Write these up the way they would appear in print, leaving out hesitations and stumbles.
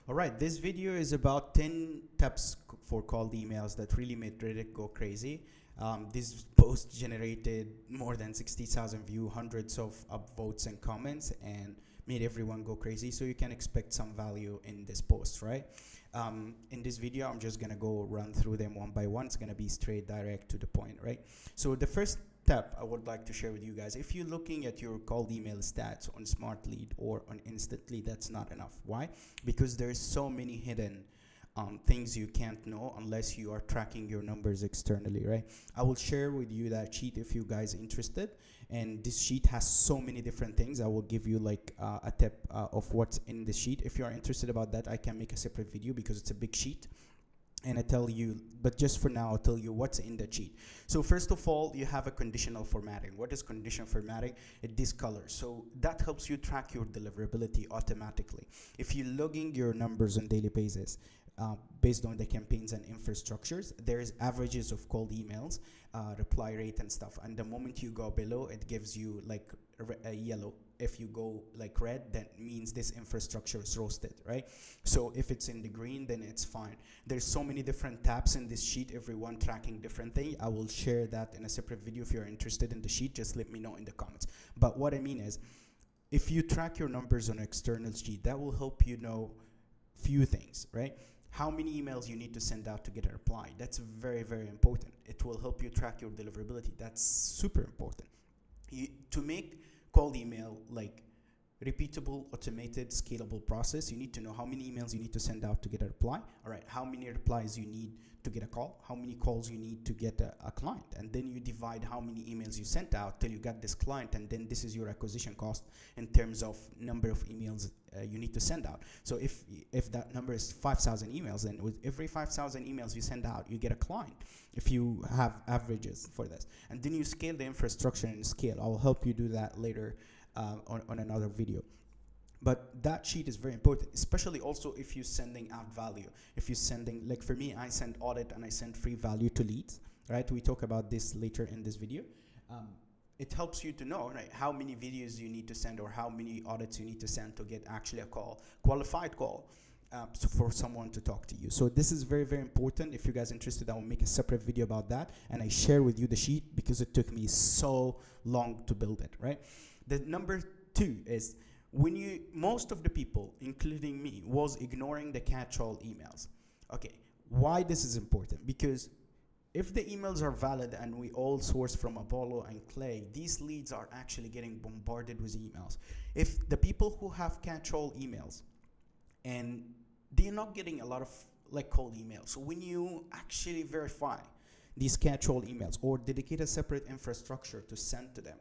All right, this video is about 10 tips for cold emails that really made Reddit go crazy. This post generated more than 60,000 views, hundreds of upvotes and comments, and made everyone go crazy. So you can expect some value in this post, right? In this video, I'm just gonna go run through them one by one. It's gonna be straight, direct to the point, right? So the first tip I would like to share with you guys, if you're looking at your cold email stats on Smart Lead or on Instant Lead, that's not enough. Why? Because there's so many hidden things you can't know unless you are tracking your numbers externally, right? I will share with you that sheet if you guys are interested, and this sheet has so many different things. I will give you like a tip of what's in the sheet. If you are interested about that, I can make a separate video because it's a big sheet and I tell you, but just for now, I'll tell you what's in the cheat. So first of all, you have a conditional formatting. What is conditional formatting? It discolors. So that helps you track your deliverability automatically. If you're logging your numbers on daily basis, based on the campaigns and infrastructures, there's averages of cold emails, reply rate and stuff. And the moment you go below, it gives you like a yellow. If you go like red, that means this infrastructure is roasted, right? So if it's in the green, then it's fine. There's so many different tabs in this sheet, everyone tracking different thing. I will share that in a separate video. If you're interested in the sheet, just let me know in the comments. But what I mean is, if you track your numbers on an external sheet, that will help you know few things, right? How many emails you need to send out to get a reply. That's very, very important. It will help you track your deliverability. That's super important. To make cold email like repeatable, automated, scalable process, you need to know how many emails you need to send out to get a reply. All right, how many replies you need to get a call, how many calls you need to get a client, and then you divide how many emails you sent out till you got this client, and then this is your acquisition cost in terms of number of emails you need to send out. So if that number is 5,000 emails, then with every 5,000 emails you send out, you get a client, if you have averages for this. And then you scale the infrastructure and scale. I'll help you do that later on another video. But that sheet is very important, especially also if you're sending out value. If you're sending, like for me, I send audit and I send free value to leads, right? We talk about this later in this video. It helps you to know, right, how many videos you need to send or how many audits you need to send to get actually a call, qualified call, for someone to talk to you. So this is very, very important. If you guys are interested, I will make a separate video about that. And I share with you the sheet because it took me so long to build it, right? The number two is, most of the people, including me, was ignoring the catch-all emails. Okay, why this is important? Because if the emails are valid and we all source from Apollo and Clay, these leads are actually getting bombarded with emails. If the people who have catch-all emails, and they're not getting a lot of like cold emails, so when you actually verify these catch-all emails or dedicate a separate infrastructure to send to them,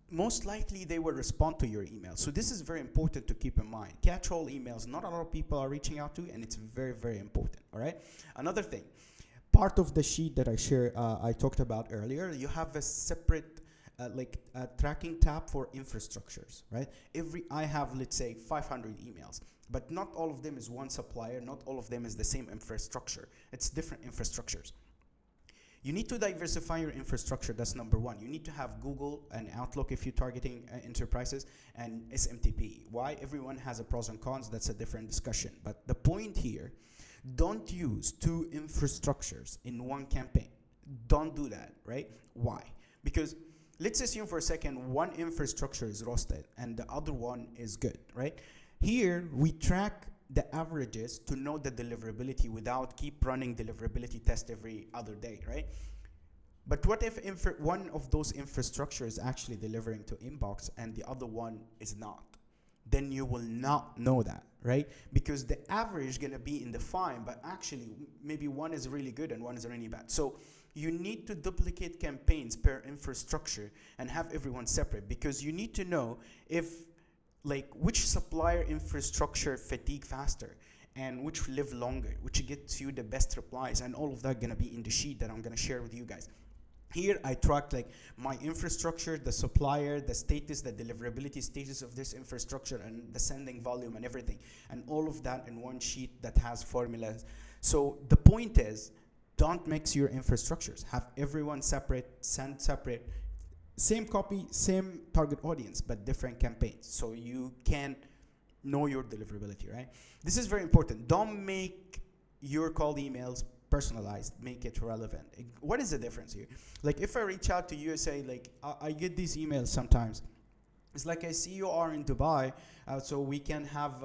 most likely they will respond to your email. So this is very important to keep in mind. Catch-all emails, not a lot of people are reaching out to, and it's very, very important, all right? Another thing, part of the sheet that I talked about earlier, you have a separate tracking tab for infrastructures, right? I have, let's say, 500 emails, but not all of them is one supplier, not all of them is the same infrastructure. It's different infrastructures. You need to diversify your infrastructure. That's number one. You need to have Google and Outlook if you're targeting enterprises, and SMTP. Why? Everyone has a pros and cons. That's a different discussion. But the point here, don't use two infrastructures in one campaign. Don't do that, right? Why? Because let's assume for a second one infrastructure is roasted and the other one is good, right? Here we track the averages to know the deliverability without keep running deliverability test every other day, right? But what if one of those infrastructures is actually delivering to inbox and the other one is not? Then you will not know that, right? Because the average is gonna be in the fine, but actually maybe one is really good and one is really bad. So you need to duplicate campaigns per infrastructure and have everyone separate, because you need to know if which supplier infrastructure fatigue faster and which live longer, which gets you the best replies, and all of that gonna be in the sheet that I'm gonna share with you guys. Here I track my infrastructure, the supplier, the status, the deliverability status of this infrastructure, and the sending volume and everything, and all of that in one sheet that has formulas. So the point is, don't mix your infrastructures. Have everyone separate, send separate, same copy, same target audience, but different campaigns. So you can Know your deliverability, right? This is very important. Don't make your cold emails personalized. Make it relevant. What is the difference here? Like if I reach out to you and say like, I get these emails sometimes. It's like I see you are in Dubai, so we can have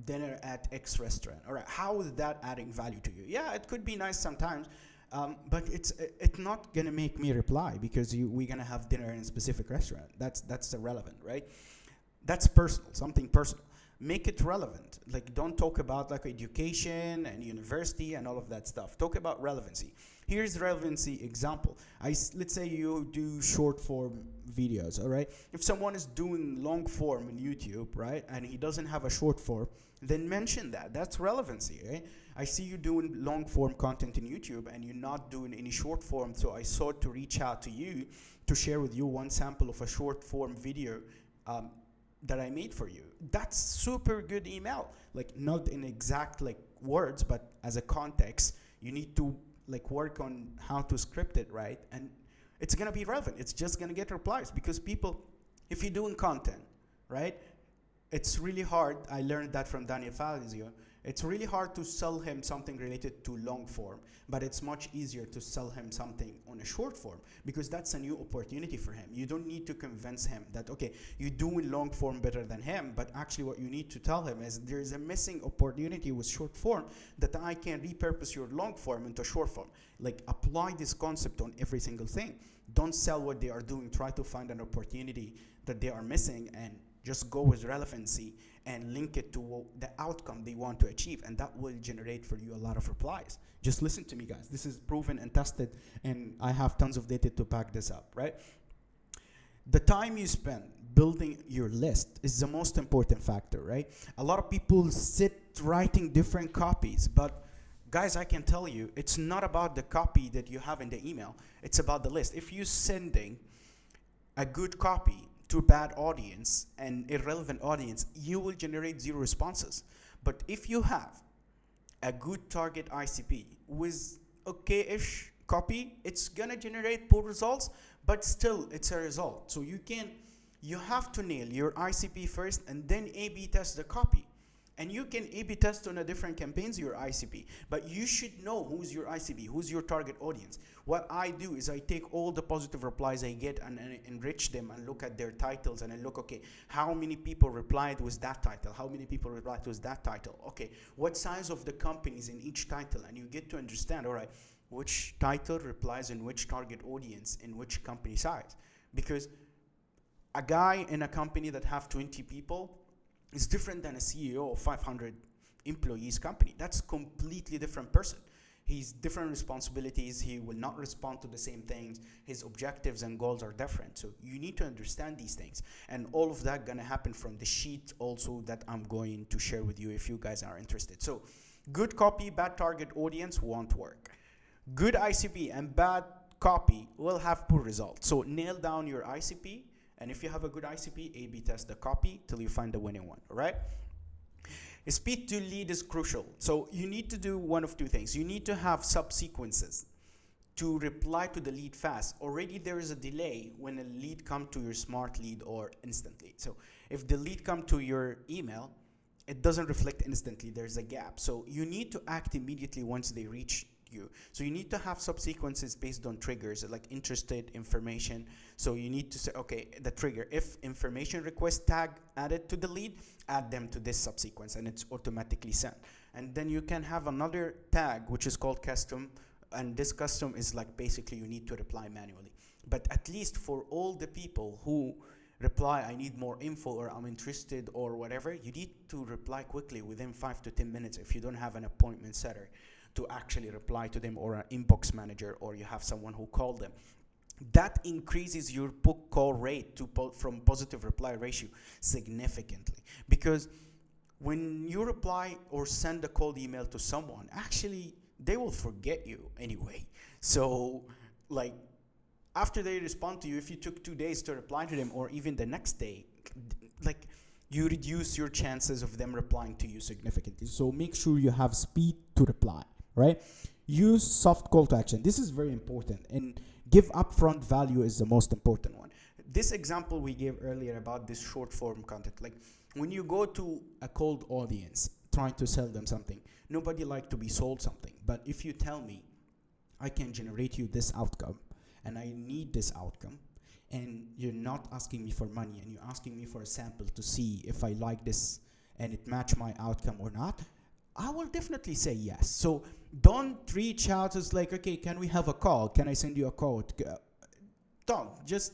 dinner at X restaurant. All right, how is that adding value to you? Yeah, it could be nice sometimes, but it's not gonna make me reply because we're gonna have dinner in a specific restaurant. That's irrelevant, right? That's personal, something personal. Make it relevant. Like don't talk about like education and university and all of that stuff. Talk about relevancy. Here's relevancy example. Let's say you do short form videos, all right? If someone is doing long form in YouTube, right, and he doesn't have a short form, then mention that. That's relevancy, right? I see you doing long form content in YouTube and you're not doing any short form, so I sought to reach out to you to share with you one sample of a short form video that I made for you. That's super good email. Like not in exact like words, but as a context, you need to like work on how to script it right, and it's gonna be relevant. It's just gonna get replies because people, if you're doing content, right, it's really hard. I learned that from Daniel Fazio. It's really hard to sell him something related to long form, but it's much easier to sell him something on a short form because that's a new opportunity for him. You don't need to convince him that, okay, you're doing long form better than him, but actually what you need to tell him is there's a missing opportunity with short form that I can repurpose your long form into short form. Like apply this concept on every single thing. Don't sell what they are doing. Try to find an opportunity that they are missing and just go with relevancy and link it to the outcome they want to achieve, and that will generate for you a lot of replies. Just listen to me, guys. This is proven and tested, and I have tons of data to back this up, right? The time you spend building your list is the most important factor, right? A lot of people sit writing different copies, but guys, I can tell you, it's not about the copy that you have in the email. It's about the list. If you're sending a good copy to a bad audience and irrelevant audience, you will generate 0 responses. But if you have a good target ICP with okay-ish copy, it's gonna generate poor results, but still it's a result. So you have to nail your ICP first and then A/B test the copy. And you can A/B test on a different campaigns your ICP, but you should know who's your ICP, who's your target audience. What I do is I take all the positive replies I get and enrich them and look at their titles and I look, okay, how many people replied with that title? How many people replied with that title? Okay, what size of the companies in each title? And you get to understand, all right, which title replies in which target audience in which company size. Because a guy in a company that have 20 people is different than a CEO of 500 employees company. That's completely different person. He's different responsibilities. He will not respond to the same things. His objectives and goals are different. So you need to understand these things. And all of that gonna happen from the sheet also that I'm going to share with you if you guys are interested. So good copy, bad target audience won't work. Good ICP and bad copy will have poor results. So nail down your ICP. And if you have a good ICP, A/B test the copy till you find the winning one, all right? Speed to lead is crucial. So you need to do one of two things. You need to have subsequences to reply to the lead fast. Already there is a delay when a lead comes to your smart lead or instantly. So if the lead comes to your email, it doesn't reflect instantly. There's a gap. So you need to act immediately once they reach you. So you need to have subsequences based on triggers like interested information. So you need to say, okay, the trigger, if information request tag added to the lead, add them to this subsequence and it's automatically sent. And then you can have another tag which is called custom, and this custom is like basically you need to reply manually. But at least for all the people who reply, I need more info or I'm interested or whatever, you need to reply quickly within 5 to 10 minutes if you don't have an appointment setter to actually reply to them, or an inbox manager, or you have someone who called them. That increases your book call rate from positive reply ratio significantly. Because when you reply or send a cold email to someone, actually they will forget you anyway. So like after they respond to you, if you took 2 days to reply to them or even the next day, like you reduce your chances of them replying to you significantly. So make sure you have speed to reply. Right? Use soft call to action. This is very important, and give upfront value is the most important one. This example we gave earlier about this short form content, like when you go to a cold audience trying to sell them something, nobody like to be sold something. But if you tell me, I can generate you this outcome, and I need this outcome, and you're not asking me for money, and you're asking me for a sample to see if I like this and it match my outcome or not, I will definitely say yes. So don't reach out as like, okay, can we have a call? Can I send you a code? Don't. Just,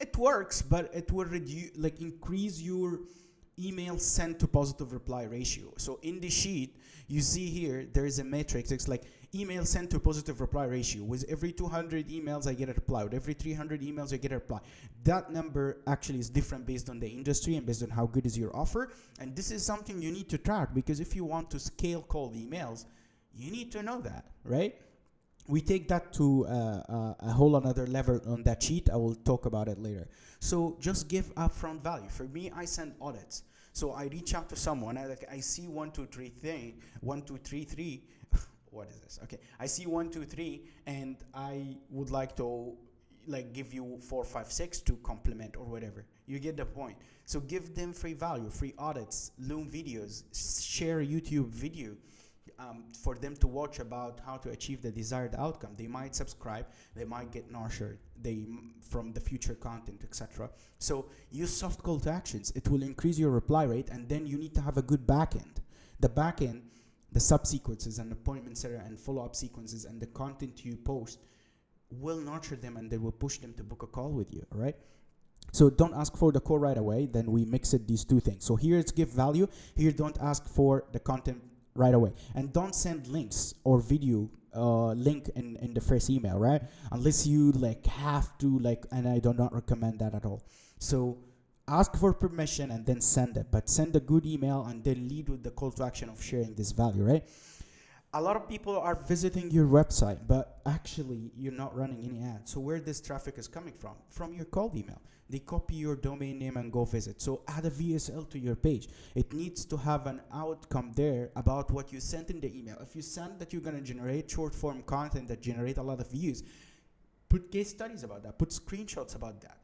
it works, but it will like increase your email sent to positive reply ratio. So in the sheet, you see here, there is a matrix. It's like email sent to positive reply ratio. With every 200 emails, I get a reply. With every 300 emails, I get a reply. That number actually is different based on the industry and based on how good is your offer. And this is something you need to track, because if you want to scale cold emails, you need to know that, right? We take that to a whole another level on that sheet. I will talk about it later. So just give upfront value. For me, I send audits. So I reach out to someone. I see 1, 2, 3 thing, 1, 2, 3, 3. What is this? Okay, I see 1, 2, 3, and I would like to like give you 4, 5, 6 to complement or whatever. You get the point. So give them free value, free audits, Loom videos, share a YouTube video. For them to watch about how to achieve the desired outcome. They might subscribe, they might get nurtured from the future content, etc. So use soft call to actions. It will increase your reply rate, and then you need to have a good backend. The backend, the subsequences and appointment setter and follow-up sequences and the content you post will nurture them, and they will push them to book a call with you, all right? So don't ask for the call right away, then we mix it these two things. So here it's give value, here don't ask for the content right away. And don't send links or video link in the first email, right? Unless you like have to, like, and I do not recommend that at all. So ask for permission and then send it, but send a good email and then lead with the call to action of sharing this value, right? A lot of people are visiting your website, but actually you're not running any ads. So where this traffic is coming from? From your cold email. They copy your domain name and go visit. So add a VSL to your page. It needs to have an outcome there about what you sent in the email. If you send that you're going to generate short form content that generate a lot of views, put case studies about that. Put screenshots about that.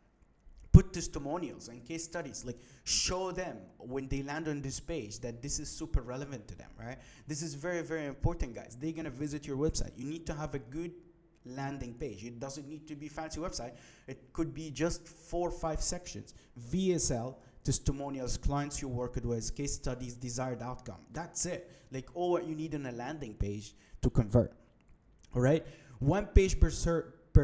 Put testimonials and case studies. Like, show them when they land on this page that this is super relevant to them, right? This is very, very important, guys. They're going to visit your website. You need to have a good landing page. It doesn't need to be fancy website. It could be just 4 or 5 sections. VSL, testimonials, clients you worked with, case studies, desired outcome. That's it. Like, all what you need on a landing page to convert. All right? One page per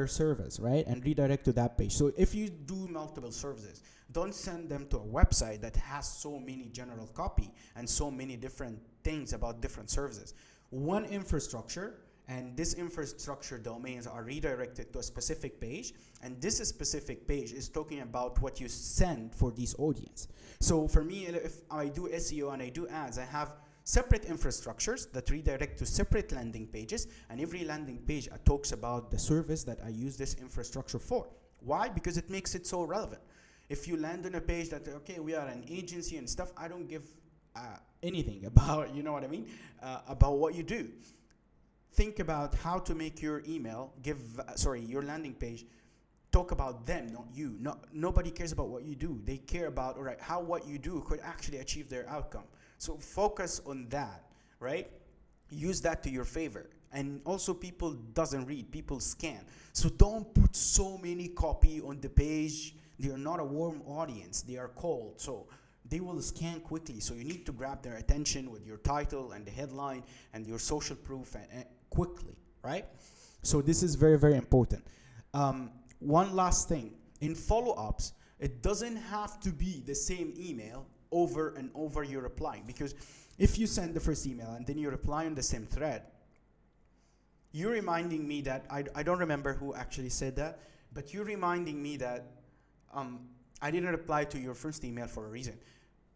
service, right? And redirect to that page. So if you do multiple services, don't send them to a website that has so many general copy and so many different things about different services. One infrastructure, and this infrastructure domains are redirected to a specific page, and this specific page is talking about what you send for this audience. So for me, if I do SEO and I do ads, I have separate infrastructures that redirect to separate landing pages, and every landing page talks about the service that I use this infrastructure for. Why? Because it makes it so relevant. If you land on a page that, okay, we are an agency and stuff, I don't give anything about, you know what I mean, about what you do. Think about how to make your email, your landing page, talk about them, not you. Nobody cares about what you do. They care about, all right, how what you do could actually achieve their outcome. So focus on that, right? Use that to your favor. And also, people doesn't read, people scan. So don't put so many copy on the page. They are not a warm audience, they are cold. So they will scan quickly. So you need to grab their attention with your title and the headline and your social proof and quickly, right? So this is very, very important. One last thing. In follow-ups, it doesn't have to be the same email over and over you're replying, because if you send the first email and then you reply on the same thread, you're reminding me that I don't remember who actually said that, but you're reminding me that I didn't reply to your first email for a reason.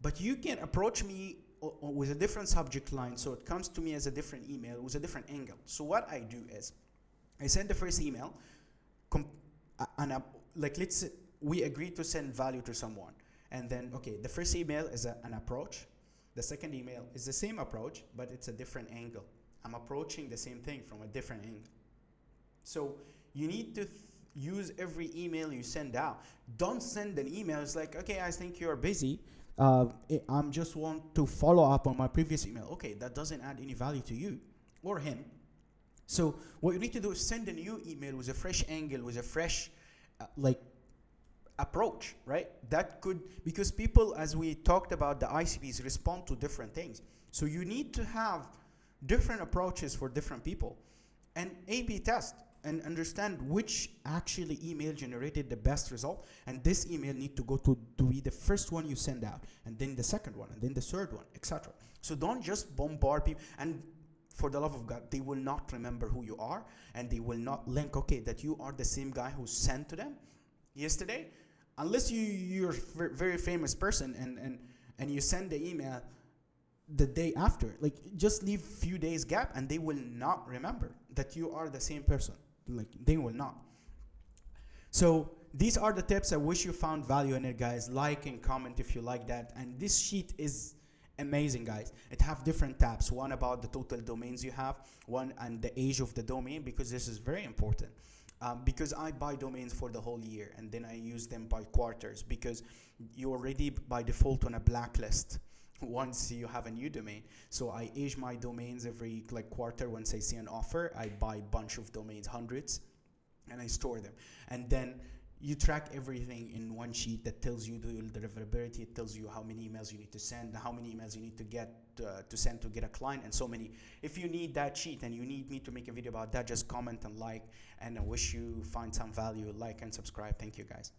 But you can approach me with a different subject line, so it comes to me as a different email with a different angle. So what I do is I send the first email, let's say we agree to send value to someone. And then, okay, the first email is an approach. The second email is the same approach, but it's a different angle. I'm approaching the same thing from a different angle. So you need to use every email you send out. Don't send an email. It's like, okay, I think you're busy. I'm just want to follow up on my previous email. Okay, that doesn't add any value to you or him. So what you need to do is send a new email with a fresh angle, with a fresh, like, approach, right? That could, because people, as we talked about, the ICPs respond to different things. So you need to have different approaches for different people, and A/B test and understand which actually email generated the best result. And this email need to go to be the first one you send out, and then the second one, and then the third one, etc. So don't just bombard people. And for the love of God, they will not remember who you are, and they will not link, okay, that you are the same guy who sent to them yesterday, unless you're a very famous person, and you send the email the day after. Like, just leave few days gap, and they will not remember that you are the same person. Like, they will not. So these are the tips. I wish you found value in it, guys. Like and comment if you like that. And this sheet is amazing, guys. It have different tabs, one about the total domains you have, one and the age of the domain, because this is very important. Because I buy domains for the whole year, and then I use them by quarters, because you're already by default on a blacklist once you have a new domain. So I age my domains every like quarter. Once I see an offer, I buy a bunch of domains, hundreds, and I store them. And then you track everything in one sheet that tells you the deliverability. It tells you how many emails you need to send, how many emails you need to get to send to get a client, and so many. If you need that sheet and you need me to make a video about that, just comment and like. And I wish you find some value. Like and subscribe. Thank you, guys.